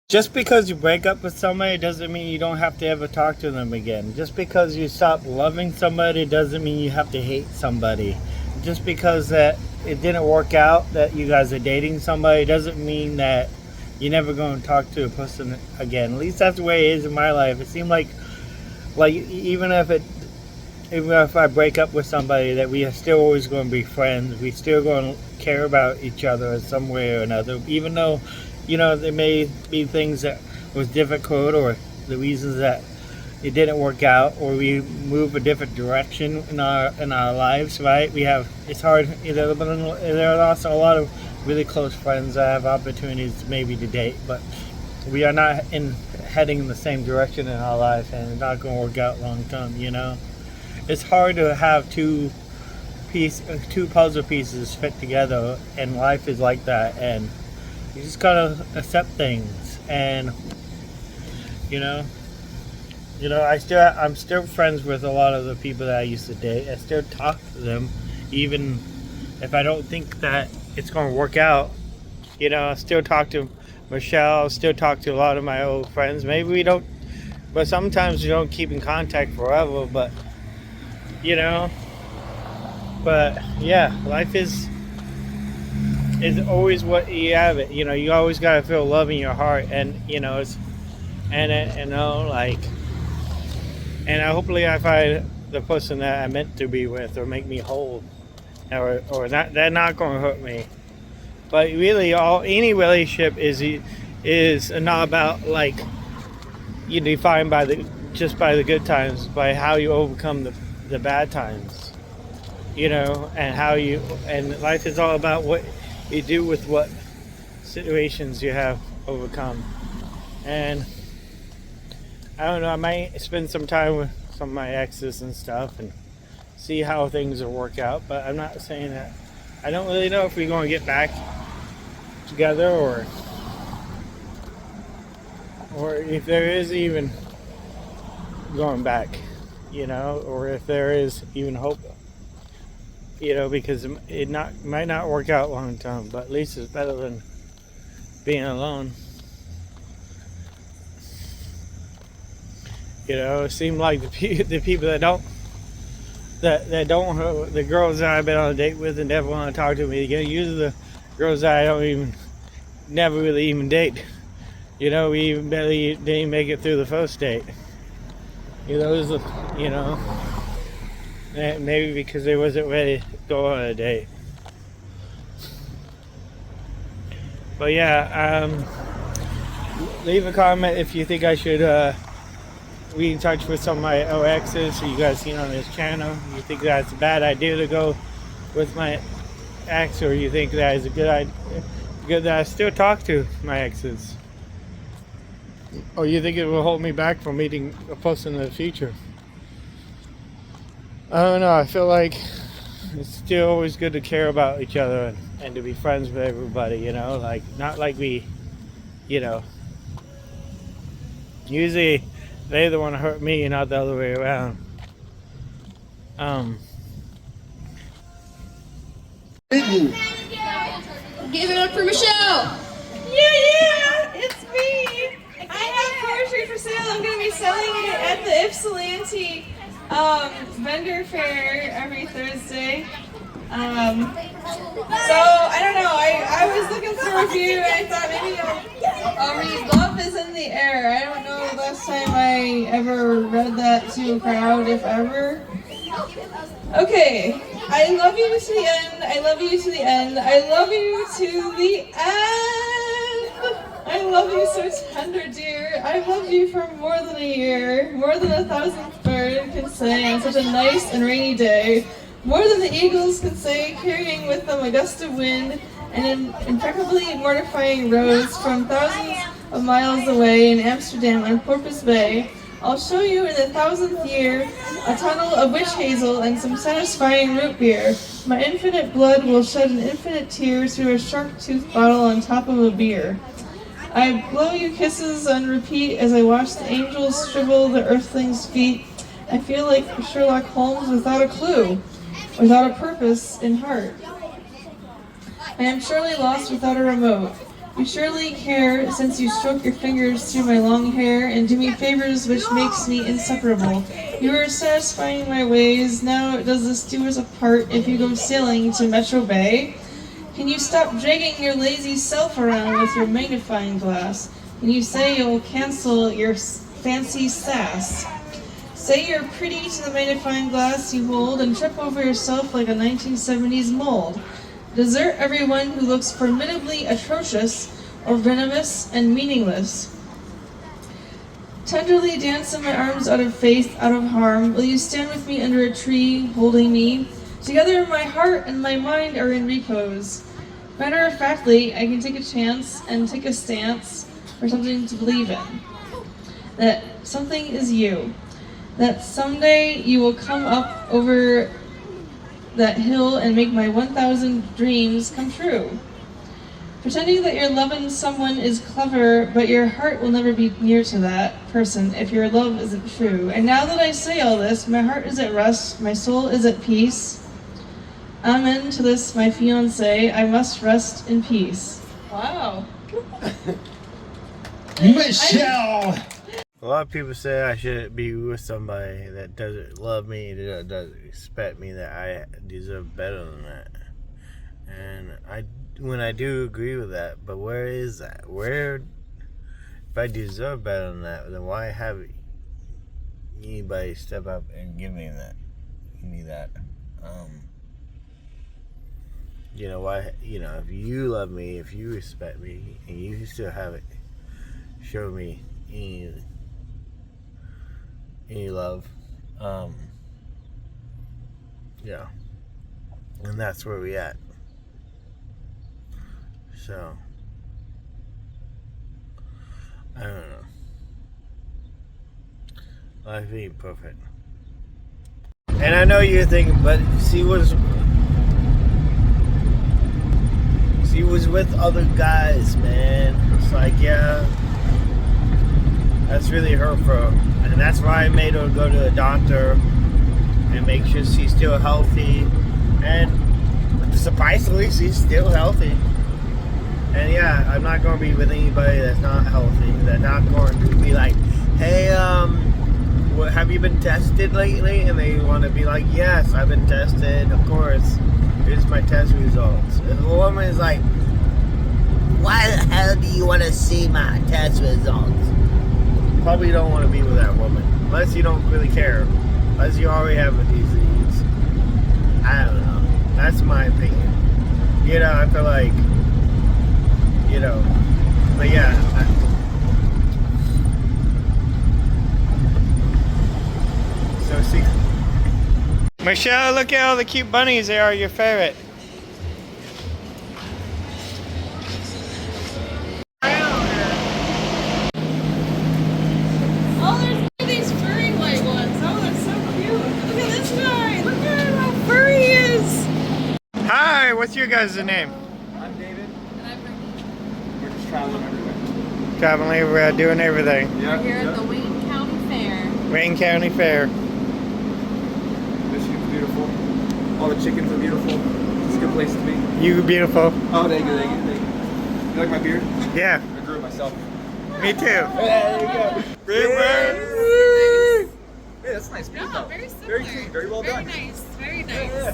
Just because you break up with somebody doesn't mean you don't have to ever talk to them again. Just because you stop loving somebody doesn't mean you have to hate somebody. Just because that it didn't work out that you guys are dating somebody doesn't mean that you're never going to talk to a person again. At least that's the way it is in my life. It seemed like even if I break up with somebody, that we are still always going to be friends. We still going to care about each other in some way or another, even though, there may be things that was difficult or the reasons that it didn't work out or we move a different direction in our lives. Right? It's hard. But there are also a lot of really close friends that have opportunities maybe to date, but we are not heading in the same direction in our life, and it's not going to work out long term. It's hard to have two puzzle pieces fit together, and life is like that, and you just gotta accept things. And you know I'm still friends with a lot of the people that I used to date. I still talk to them, even if I don't think that it's going to work out. I still talk to Michelle, still talk to a lot of my old friends. Maybe we don't, but sometimes we don't keep in contact forever. But you know but yeah, life is always what you have it. You always got to feel love in your heart, and it's like, and hopefully I find the person that I meant to be with, or make me whole, or not, they're not going to hurt me. But really, any relationship is not about, like, you define by the good times, by how you overcome the bad times, and life is all about what you do with what situations you have overcome. And I don't know, I might spend some time with some of my exes and stuff and see how things will work out, but I'm not saying that. I don't really know if we're going to get back together, or if there is even going back, or if there is even hope, because it might not work out long term, but at least it's better than being alone. It seemed like the people that don't the girls that I've been on a date with and never want to talk to me again, usually the girls that I don't never really even date. We even barely didn't make it through the first date. It was, maybe because they wasn't ready to go on a date. But yeah, leave a comment if you think I should be in touch with some of my exes who you guys seen on this channel. You think that's a bad idea to go with my ex, or you think that is a good idea, good that I still talk to my exes? Or you think it will hold me back from meeting a person in the future? I don't know. I feel like it's still always good to care about each other and to be friends with everybody, like, not like we, usually they the one to hurt me, not the other way around. Give it up for Michelle! Yeah, it's me! I have poetry for sale. I'm going to be selling it at the Ypsilanti vendor fair every Thursday. So, I don't know, I was looking for a review, and I thought maybe I'll read Love is in the Air. I don't know the last time I ever read that to a crowd, if ever. Okay. I love you to the end, I love you to the end, I love you to the end. I love you so tender, dear. I've loved you for more than a year, more than 1,000th bird can say on such a nice and rainy day, more than the eagles can say, carrying with them a gust of wind and an impeccably mortifying rose from thousands of miles away in Amsterdam on Porpoise Bay. I'll show you in the 1,000th year a tunnel of witch hazel and some satisfying root beer. My infinite blood will shed an infinite tear through a shark tooth bottle on top of a beer. I blow you kisses on repeat as I watch the angels shrivel the earthlings' feet. I feel like Sherlock Holmes without a clue, without a purpose in heart. I am surely lost without a remote. You surely care, since you stroke your fingers through my long hair and do me favors which makes me inseparable. You are satisfying my ways. Now does this do us apart if you go sailing to Metro Bay? Can you stop dragging your lazy self around with your magnifying glass? Can you say you'll cancel your fancy sass? Say you're pretty to the magnifying glass you hold and trip over yourself like a 1970s mold. Desert everyone who looks formidably atrocious or venomous and meaningless. Tenderly dance in my arms out of faith, out of harm. Will you stand with me under a tree, holding me? Together my heart and my mind are in repose. Matter of factly, I can take a chance and take a stance for something to believe in. That something is you. That someday you will come up over that hill and make my 1,000 dreams come true. Pretending that you're loving someone is clever, but your heart will never be near to that person if your love isn't true. And now that I say all this, my heart is at rest, my soul is at peace. Amen to this, my fiancé, I must rest in peace. Wow. Michelle! A lot of people say I should be with somebody that doesn't love me, that doesn't respect me, that I deserve better than that. And when I do agree with that, but where is that? Where, if I deserve better than that, then why have anybody step up and give me that? You know, why, if you love me, if you respect me, and you still haven't showed me any love, yeah, and that's where we at. So I don't know, life ain't perfect, and I know you're thinking, but she was with other guys, man. It's like, yeah, that's really hurtful. And that's why I made her go to a doctor and make sure she's still healthy. And surprisingly, she's still healthy. And yeah, I'm not going to be with anybody that's not healthy. That's not going to be like, hey, have you been tested lately? And they want to be like, yes, I've been tested, of course. Here's my test results. If a woman is like, why the hell do you want to see my test results? Probably don't want to be with that woman. Unless you don't really care. Unless you already have a disease. I don't know. That's my opinion. I feel like, but yeah. So see. Michelle, look at all the cute bunnies. They are your favorite. Oh, there's these furry white ones. Oh, that's so cute. Look at this guy. Look at how furry he is. Hi, what's your guys' name? I'm David. And I'm Ricky. We're just traveling everywhere. Traveling everywhere, doing everything. Yeah. Here at the Wayne County Fair. Wayne County Fair. Michigan's beautiful. All the chickens are beautiful. It's a good place to be. You beautiful. Oh, thank you. You like my beard? Yeah, I grew it myself. me too. There you go. Very nice. Hey, that's a nice beard, Yeah, though. very similar. Very cute. Very well done. Very nice. Very nice. Yeah.